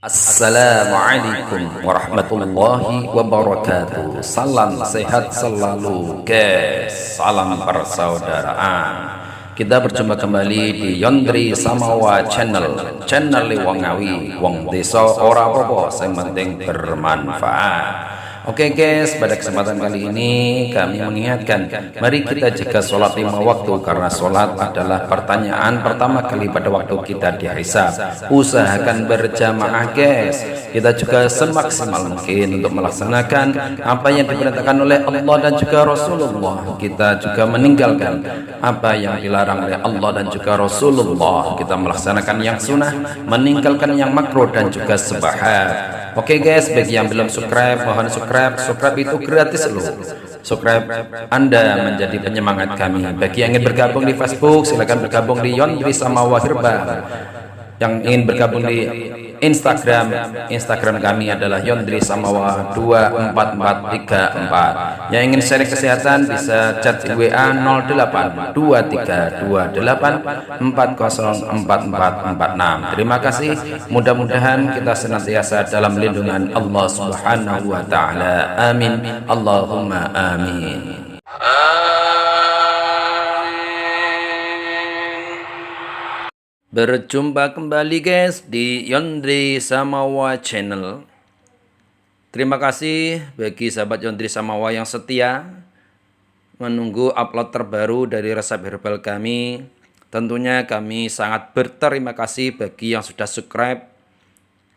Assalamualaikum warahmatullahi wabarakatuh. Salam sehat selalu guys. Salam persaudaraan. Kita berjumpa kembali di Yondri Samawa Channel. Channel wong ngawi, wong desa ora apa-apa, sing penting bermanfaat. Oke guys, pada kesempatan kali ini kami mengingatkan, mari kita jaga sholat 5 waktu, karena sholat adalah pertanyaan pertama kali pada waktu kita dihisab. Usahakan berjamaah guys. Kita juga semaksimal mungkin untuk melaksanakan apa yang diperintahkan oleh Allah dan juga Rasulullah. Kita juga meninggalkan apa yang dilarang oleh Allah dan juga Rasulullah. Kita melaksanakan yang sunnah, meninggalkan yang makruh dan juga sebahat. Oke guys, bagi yang belum subscribe, mohon subscribe. Subscribe itu gratis loh. Subscribe Anda menjadi penyemangat kami. Bagi yang ingin bergabung di Facebook, silakan bergabung di Yondri Samawa Herbal. Yang ingin bergabung di Instagram kami adalah Yondri Samawa 24434. Yang ingin sharing kesehatan bisa chat WA 082328404446. Terima kasih. Mudah-mudahan kita senantiasa dalam lindungan Allah Subhanahu wa taala. Amin. Allahumma amin. Berjumpa kembali guys di Yondri Samawa Channel. Terima kasih bagi sahabat Yondri Samawa yang setia menunggu upload terbaru dari resep herbal kami. Tentunya kami sangat berterima kasih bagi yang sudah subscribe,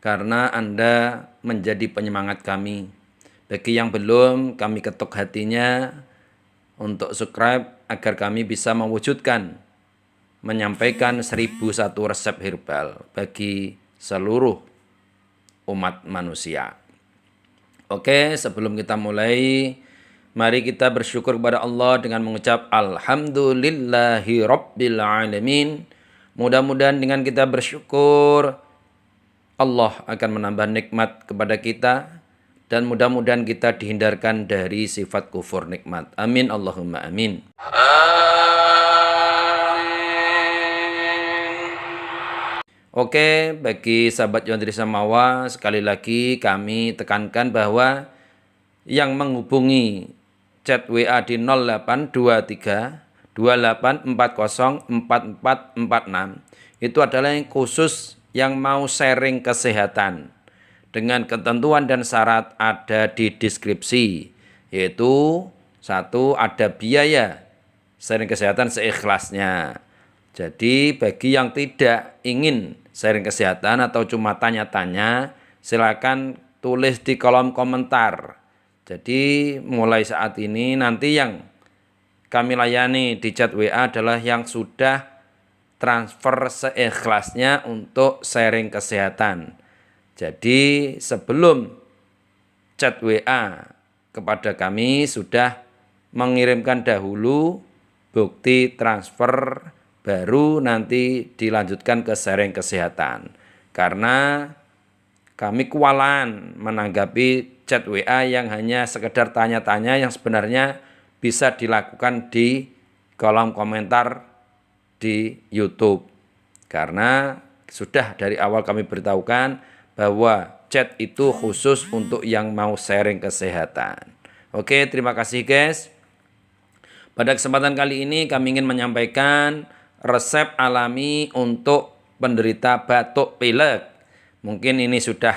karena Anda menjadi penyemangat kami. Bagi yang belum, kami ketuk hatinya untuk subscribe agar kami bisa mewujudkan menyampaikan 1001 resep herbal bagi seluruh umat manusia. Oke, sebelum kita mulai, mari kita bersyukur kepada Allah dengan mengucap Alhamdulillahi Rabbil Alamin. Mudah-mudahan dengan kita bersyukur, Allah akan menambah nikmat kepada kita, dan mudah-mudahan kita dihindarkan dari sifat kufur nikmat. Amin Allahumma amin. Oke, bagi sahabat Yondri Samawa, sekali lagi kami tekankan bahwa yang menghubungi chat WA di 0823 28404446 itu adalah yang khusus yang mau sharing kesehatan. Dengan ketentuan dan syarat ada di deskripsi, yaitu 1, ada biaya sharing kesehatan seikhlasnya. Jadi bagi yang tidak ingin sharing kesehatan atau cuma tanya-tanya, silakan tulis di kolom komentar. Jadi mulai saat ini nanti yang kami layani di chat WA adalah yang sudah transfer seikhlasnya untuk sharing kesehatan. Jadi sebelum chat WA kepada kami sudah mengirimkan dahulu bukti transfer, baru nanti dilanjutkan ke sharing kesehatan. Karena kami kewalahan menanggapi chat WA yang hanya sekedar tanya-tanya yang sebenarnya bisa dilakukan di kolom komentar di YouTube. Karena sudah dari awal kami beritahukan bahwa chat itu khusus untuk yang mau sharing kesehatan. Oke, terima kasih guys. Pada kesempatan kali ini kami ingin menyampaikan resep alami untuk penderita batuk pilek. Mungkin ini sudah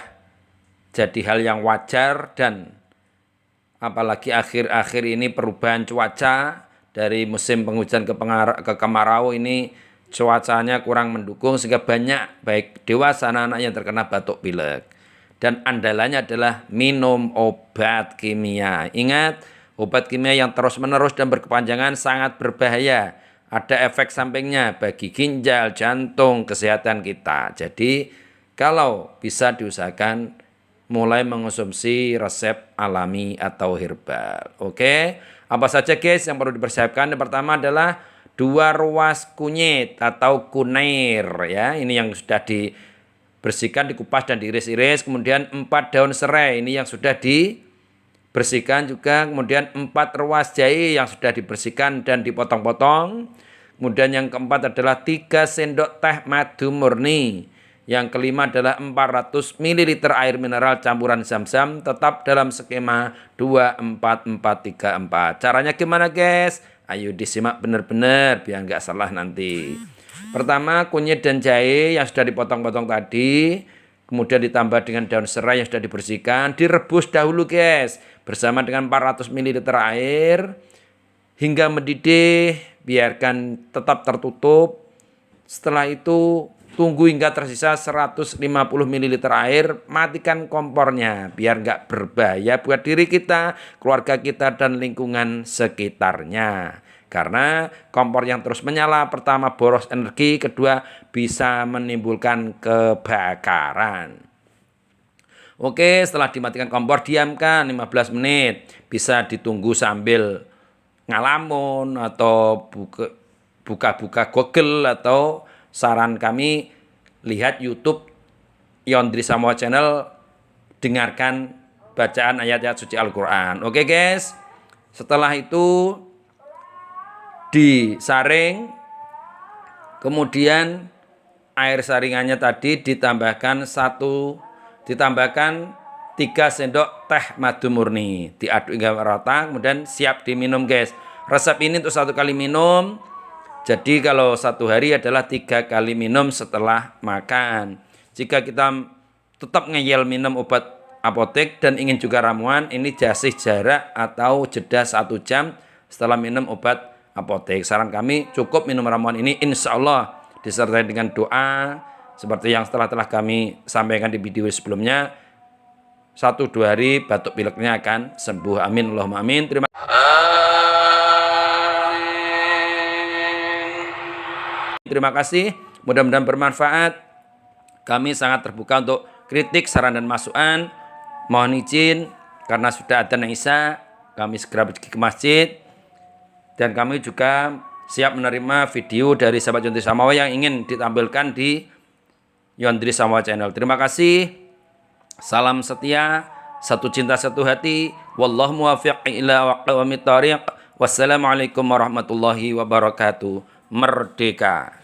jadi hal yang wajar, dan apalagi akhir-akhir ini perubahan cuaca dari musim penghujan ke kemarau ini cuacanya kurang mendukung, sehingga banyak baik dewasa anak-anak yang terkena batuk pilek. Dan andalannya adalah minum obat kimia. Ingat, obat kimia yang terus-menerus dan berkepanjangan sangat berbahaya. Ada efek sampingnya bagi ginjal, jantung, kesehatan kita. Jadi kalau bisa diusahakan mulai mengonsumsi resep alami atau herbal. Oke, apa saja guys yang perlu dipersiapkan? Yang pertama adalah 2 ruas kunyit atau kunir ya. Ini yang sudah dibersihkan, dikupas dan diiris-iris. Kemudian 4 daun serai, ini yang sudah dibersihkan juga. Kemudian 4 ruas jahe yang sudah dibersihkan dan dipotong-potong. Kemudian yang keempat adalah 3 sendok teh madu murni. Yang kelima adalah 400 ml air mineral campuran zam-zam, tetap dalam skema 2-4-4-3-4. Caranya gimana guys? Ayo disimak benar-benar biar nggak salah nanti. Pertama, kunyit dan jahe yang sudah dipotong-potong tadi, kemudian ditambah dengan daun serai yang sudah dibersihkan, direbus dahulu guys, bersama dengan 400 ml air hingga mendidih, biarkan tetap tertutup. Setelah itu tunggu hingga tersisa 150 ml air, matikan kompornya biar nggak berbahaya buat diri kita, keluarga kita, dan lingkungan sekitarnya. Karena kompor yang terus menyala, pertama boros energi, kedua bisa menimbulkan kebakaran. Oke, setelah dimatikan kompor, diamkan 15 menit. Bisa ditunggu sambil ngalamun atau buka-buka Google, atau saran kami lihat YouTube Yondri Samoa Channel, dengarkan bacaan ayat-ayat suci Al-Quran. Oke guys, setelah itu disaring, kemudian air saringannya tadi ditambahkan 3 sendok teh madu murni, diaduk hingga rata, kemudian siap diminum guys. Resep ini untuk 1 kali minum, jadi kalau 1 hari adalah 3 kali minum setelah makan. Jika kita tetap ngeyel minum obat apotek dan ingin juga ramuan, ini kasih jarak atau jeda 1 jam setelah minum obat apotek. Saran kami cukup minum ramuan ini, insya Allah disertai dengan doa seperti yang telah kami sampaikan di video sebelumnya. 1-2 hari batuk pileknya akan sembuh. Amin Allahumma amin. Terima kasih, mudah-mudahan bermanfaat. Kami sangat terbuka untuk kritik, saran, dan masukan. Mohon izin karena sudah adzan Isya, kami segera pergi ke masjid. Dan kami juga siap menerima video dari sahabat Yondri Samoa yang ingin ditampilkan di Yondri Samoa Channel. Terima kasih. Salam setia, satu cinta, satu hati. Wallahu muwaffiq ila aqwamit thariq. Wassalamualaikum warahmatullahi wabarakatuh. Merdeka.